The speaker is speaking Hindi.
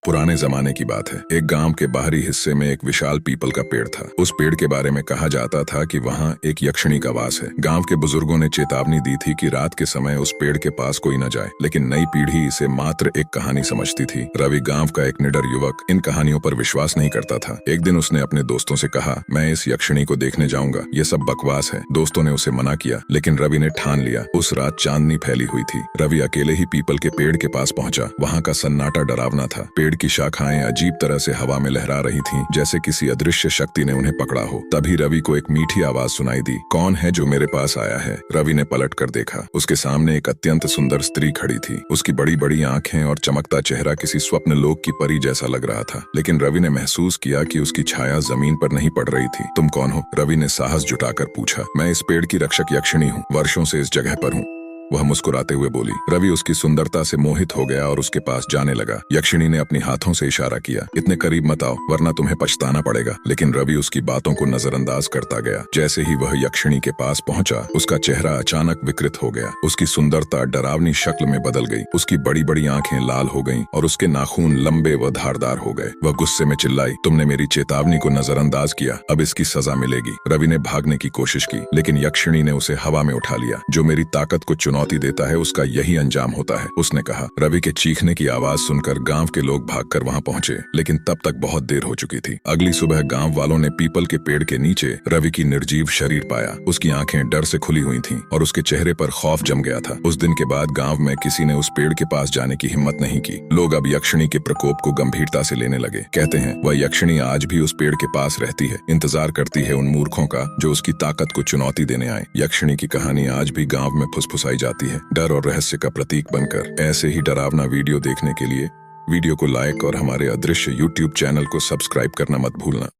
पुराने जमाने की बात है। एक गांव के बाहरी हिस्से में एक विशाल पीपल का पेड़ था। उस पेड़ के बारे में कहा जाता था कि वहाँ एक यक्षिणी का वास है। गांव के बुजुर्गों ने चेतावनी दी थी कि रात के समय उस पेड़ के पास कोई न जाए, लेकिन नई पीढ़ी इसे मात्र एक कहानी समझती थी। रवि गांव का एक निडर युवक इन कहानियों पर विश्वास नहीं करता था। एक दिन उसने अपने दोस्तों से कहा, मैं इस यक्षिणी को देखने जाऊंगा, ये सब बकवास है। दोस्तों ने उसे मना किया, लेकिन रवि ने ठान लिया। उस रात चांदनी फैली हुई थी। रवि अकेले ही पीपल के पेड़ के पास पहुंचा। वहाँ का सन्नाटा डरावना था। पेड़ की शाखाएं अजीब तरह से हवा में लहरा रही थीं, जैसे किसी अदृश्य शक्ति ने उन्हें पकड़ा हो। तभी रवि को एक मीठी आवाज सुनाई दी, कौन है जो मेरे पास आया है? रवि ने पलट कर देखा। उसके सामने एक अत्यंत सुंदर स्त्री खड़ी थी। उसकी बड़ी बड़ी आंखें और चमकता चेहरा किसी स्वप्न लोक की परी जैसा लग रहा था। लेकिन रवि ने महसूस किया कि उसकी छाया जमीन पर नहीं पड़ रही थी। तुम कौन हो? रवि ने साहस जुटाकर पूछा। मैं इस पेड़ की रक्षक यक्षिणी हूँ, वर्षों से इस जगह पर हूँ, वह मुस्कुराते हुए बोली। रवि उसकी सुंदरता से मोहित हो गया और उसके पास जाने लगा। यक्षिणी ने अपनी हाथों से इशारा किया, इतने करीब मत आओ वरना तुम्हें पछताना पड़ेगा। लेकिन रवि उसकी बातों को नजरअंदाज करता गया। जैसे ही वह यक्षिणी के पास पहुंचा, उसका चेहरा अचानक विकृत हो गया। उसकी सुंदरता डरावनी शक्ल में बदल गई। उसकी बड़ी बड़ी आंखें लाल हो गईं और उसके नाखून लंबे व धारदार हो गए। वह गुस्से में चिल्लाई, तुमने मेरी चेतावनी को नजरअंदाज किया, अब इसकी सजा मिलेगी। रवि ने भागने की कोशिश की, लेकिन यक्षिणी ने उसे हवा में उठा लिया। जो मेरी ताकत को चुनौती देता है उसका यही अंजाम होता है, उसने कहा। रवि के चीखने की आवाज सुनकर गांव के लोग भागकर वहां पहुंचे, लेकिन तब तक बहुत देर हो चुकी थी। अगली सुबह गांव वालों ने पीपल के पेड़ के नीचे रवि की निर्जीव शरीर पाया। उसकी आंखें डर से खुली हुई थीं और उसके चेहरे पर खौफ जम गया था। उस दिन के बाद गांव में किसी ने उस पेड़ के पास जाने की हिम्मत नहीं की। लोग अब यक्षिणी के प्रकोप को गंभीरता से लेने लगे। कहते हैं वह यक्षिणी आज भी उस पेड़ के पास रहती है, इंतजार करती है उन मूर्खों का जो उसकी ताकत को चुनौती देने आए। यक्षिणी की कहानी आज भी गांव में फुसफुसाई जाती है, डर और रहस्य का प्रतीक बनकर। ऐसे ही डरावना वीडियो देखने के लिए वीडियो को लाइक और हमारे अदृश्य YouTube चैनल को सब्सक्राइब करना मत भूलना।